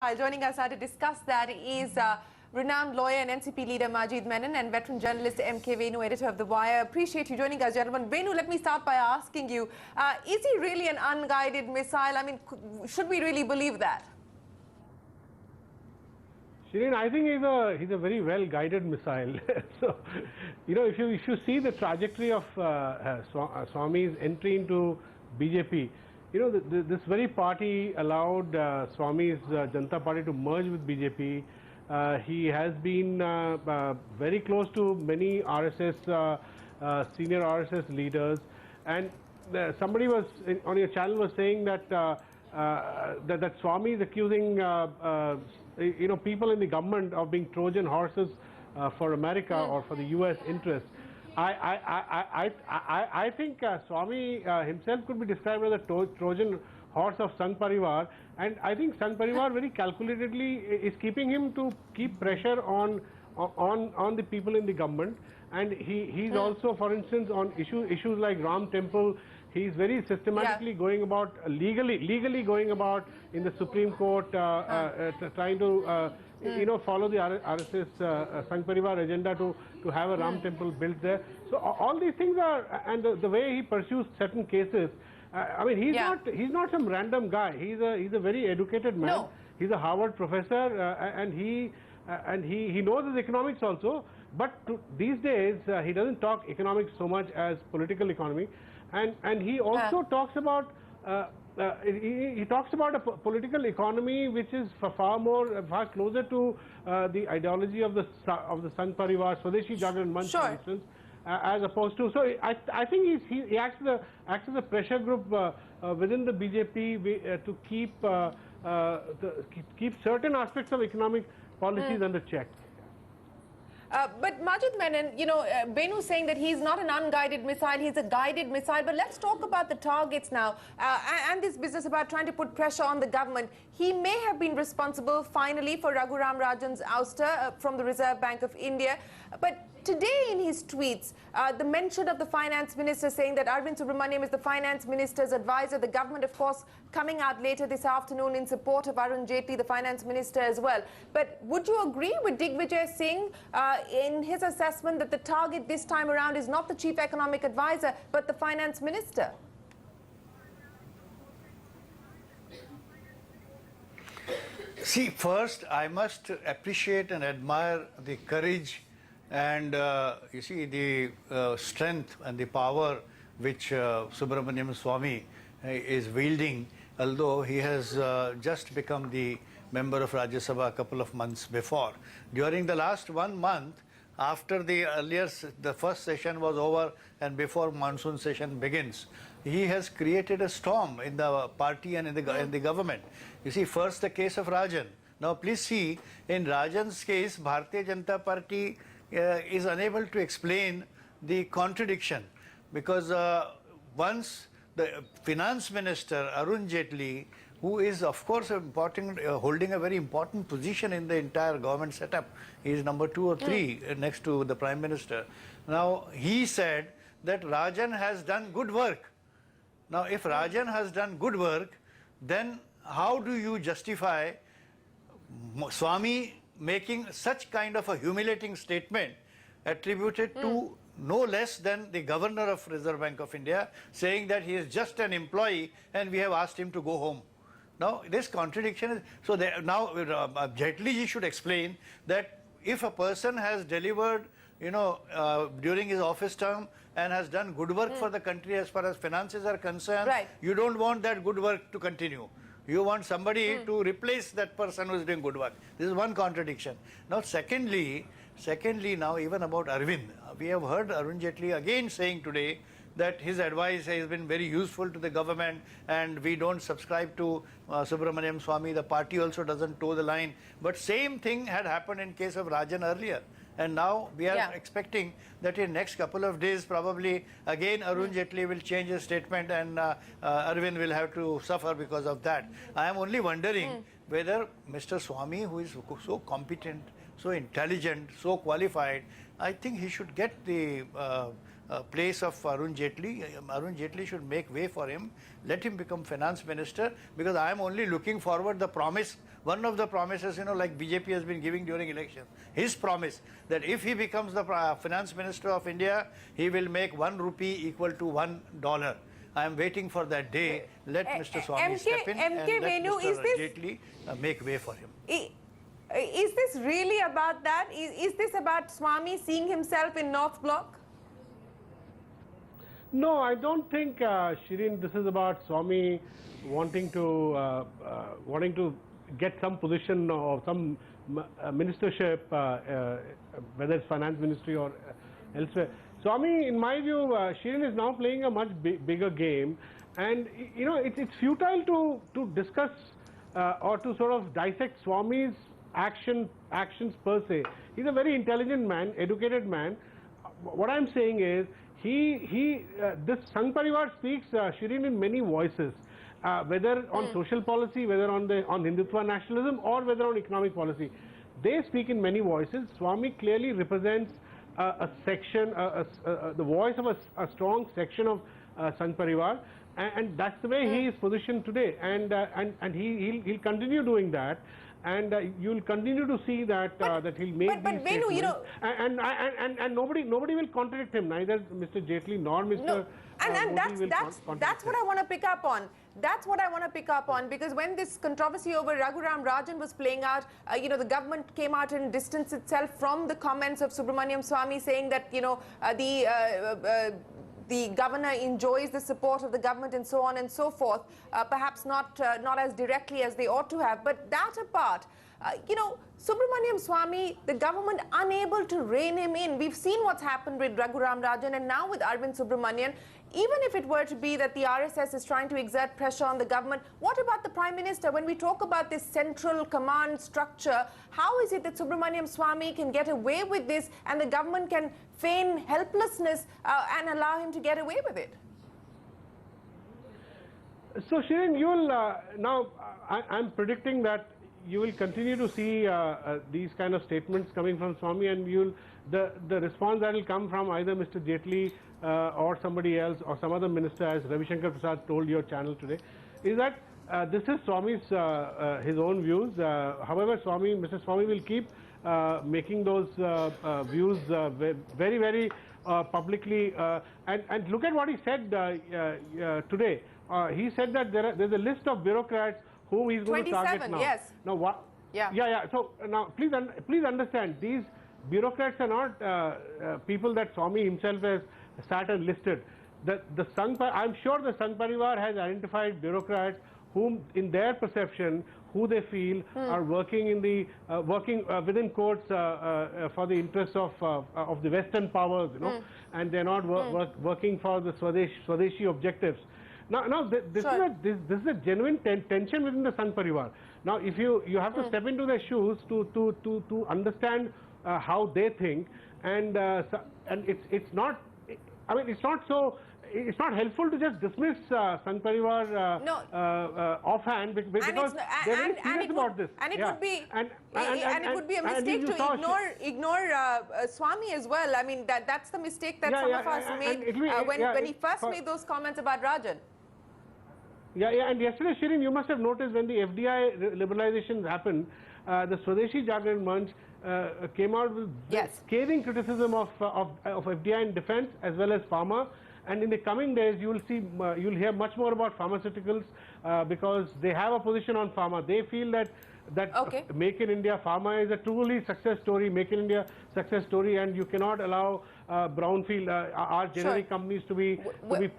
Joining us to discuss that is renowned lawyer and NCP leader Majeed Memon and veteran journalist MK Venu, editor of The Wire. Appreciate you joining us, gentlemen. Venu, let me start by asking you, is he really an unguided missile? I mean, should we really believe that? Shereen, I think he's a very well guided missile. So, if you see the trajectory of Swamy's entry into BJP, this very party allowed Swamy's Janata Party to merge with BJP. He has been very close to many RSS, senior RSS leaders, and somebody was on your channel was saying that that Swamy is accusing people in the government of being Trojan horses for America or for the US interests. I think Swamy himself could be described as a Trojan horse of Sangh Parivar, and I think Sangh Parivar very calculatedly is keeping him to keep pressure on the people in the government, and he's also, for instance, on issues like Ram Temple. He's very systematically going about legally going about in the Supreme Court, trying to follow the RSS Sangh Parivar agenda to have a Ram Temple built there. So all these things are, and the way he pursues certain cases. I mean, he's not some random guy. He's a very educated man. No. He's a Harvard professor, and he knows his economics also. But these days he doesn't talk economics so much as political economy. And he also talks about he talks about a political economy which is far closer to the ideology of the Sangh Parivar, Swadeshi Jagran Manch, for instance, as opposed to. So I think he acts as a pressure group within the BJP to keep certain aspects of economic policies under check. But Majeed Memon, Venu saying that he's not an unguided missile, he's a guided missile. But let's talk about the targets now and this business about trying to put pressure on the government. He may have been responsible finally for Raghuram Rajan's ouster from the Reserve Bank of India. But today in his tweets, the mention of the finance minister saying that Arvind Subramanian is the finance minister's advisor. The government, of course, coming out later this afternoon in support of Arun Jaitley, the finance minister as well. But would you agree with Digvijay Singh in his assessment that the target this time around is not the chief economic advisor, but the finance minister? See, first, I must appreciate and admire the courage and you see the strength and the power which Subramanian Swamy is wielding, although he has just become the member of Rajya Sabha a couple of months before. During the last 1 month, after the first session was over and before monsoon session begins, he has created a storm in the party and in the government. You see, first the case of Rajan. Now please see, in Rajan's case, Bharatiya Janata Party is unable to explain the contradiction, because once the finance minister Arun Jaitley, who is of course holding a very important position in the entire government setup, he is number 2 or 3 next to the Prime Minister. Now he said that Rajan has done good work. Now if Rajan has done good work, then how do you justify Swamy making such kind of a humiliating statement attributed to no less than the governor of Reserve Bank of India, saying that he is just an employee and we have asked him to go home? Now this contradiction is, so now Jaitley ji should explain that if a person has delivered during his office term and has done good work for the country as far as finances are concerned, you don't want that good work to continue. You want somebody to replace that person who is doing good work. This is one contradiction. Now secondly, now even about Arvind, we have heard Arun Jaitley again saying today that his advice has been very useful to the government and we don't subscribe to Subramanian Swamy. The party also doesn't toe the line. But same thing had happened in case of Rajan earlier. And now we are expecting that in next couple of days, probably again Arun Jaitley will change his statement and Arvind will have to suffer because of that. I am only wondering whether Mr. Swamy, who is so competent, so intelligent, so qualified, I think he should get the place of Arun Jaitley. Arun Jaitley should make way for him, let him become finance minister, because I am only looking forward the promise one of the promises, like BJP has been giving during elections, his promise that if he becomes the finance minister of India, he will make 1 rupee equal to $1. I am waiting for that day. Let Mr. Swamy step in and let Venu, Mr. Jaitley make way for him. Is this really about that? Is this about Swamy seeing himself in North Block? No, I don't think, Shereen, this is about Swamy wanting to get some position or some ministership, whether it's finance ministry or elsewhere. Swamy, in my view, Shereen is now playing a much bigger game, and it's futile to discuss or to sort of dissect Swamy's actions per se. He's a very intelligent man, educated man. What I'm saying is, this Sangh Parivar speaks, Shereen, in many voices, whether on social policy, whether on Hindutva nationalism, or whether on economic policy. They speak in many voices. Swamy clearly represents a section, the voice of a strong section of Sangh Parivar, and that's the way he is positioned today. And he'll continue doing that. And you'll continue to see that that he'll make these Venu, statements, and nobody will contradict him, neither Mr. Jaitley nor Mr. No. And Modi will that's contradict what him. I want to pick up on. That's what I want to pick up on, because when this controversy over Raghuram Rajan was playing out, the government came out and distanced itself from the comments of Subramanian Swamy, saying that the governor enjoys the support of the government and so on and so forth, perhaps not as directly as they ought to have. But that apart, Subramanian Swamy, the government unable to rein him in. We've seen what's happened with Raghuram Rajan and now with Arvind Subramanian. Even if it were to be that the RSS is trying to exert pressure on the government, what about the Prime Minister? When we talk about this central command structure, how is it that Subramanian Swamy can get away with this and the government can feign helplessness and allow him to get away with it? So, Shereen, you'll now, I'm predicting that you will continue to see these kind of statements coming from Swamy, and the response that will come from either Mr. Jaitley or somebody else or some other minister, as Ravi Shankar Prasad told your channel today, is that this is Swamy's his own views. However, Mr. Swamy will keep making those views very, very publicly. And look at what he said today. He said that there's a list of bureaucrats whom he's going to target now. Yes. Now what? Yeah. So now, please understand, these bureaucrats are not people that Swamy himself has sat and listed. I'm sure the Sangh Parivar has identified bureaucrats whom, in their perception, who they feel are working in the within courts for the interests of the Western powers, and they're not working for the Swadeshi objectives. Now this is a genuine tension within the Sangh Parivar. Now, if you have to step into their shoes to understand how they think, and it's not. I mean, it's not helpful to just dismiss Sangh Parivar offhand, because they're very serious about this. And it would be it would be a mistake to ignore Swamy as well. I mean, that's the mistake that some of us made when he first made those comments about Rajan. And yesterday, Shereen, you must have noticed when the FDI liberalizations happened, the Swadeshi Jagran Manch came out with scathing criticism of FDI in defense as well as pharma. And in the coming days, you'll hear much more about pharmaceuticals because they have a position on pharma. They feel that Make in India pharma is a truly success story, Make in India success story, and you cannot allow brownfield, our generic companies to be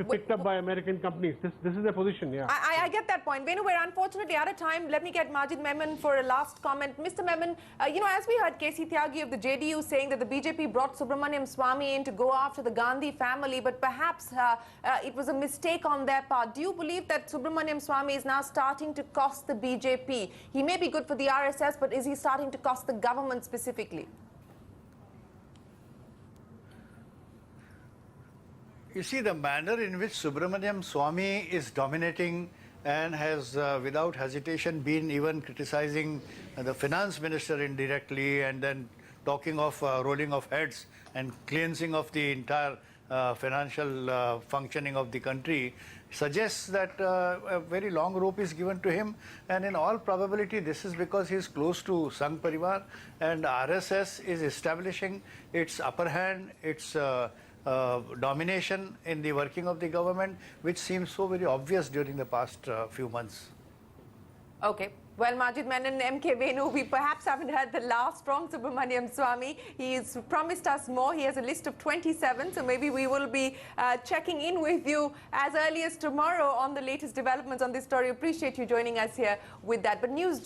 picked up by American companies. This is their position, I get that point. Venu, we're unfortunately out of time. Let me get Majeed Memon for a last comment. Mr. Memon, as we heard KC Tyagi of the JDU saying that the BJP brought Subramanian Swamy in to go after the Gandhi family, but perhaps it was a mistake on their part. Do you believe that Subramanian Swamy is now starting to cost the BJP? He may be good for the RSS, but is he starting to cost the government specifically? You see, the manner in which Subramanian Swamy is dominating and has without hesitation been even criticizing the finance minister indirectly, and then talking of rolling of heads and cleansing of the entire financial functioning of the country, suggests that a very long rope is given to him, and in all probability this is because he is close to Sangh Parivar, and RSS is establishing its upper hand, its domination in the working of the government, which seems so very obvious during the past few months. Okay. Well, Majeed Memon and MK Venu, we perhaps haven't heard the last from Subramanian Swamy. He's promised us more. He has a list of 27, so maybe we will be checking in with you as early as tomorrow on the latest developments on this story. Appreciate you joining us here with that. But news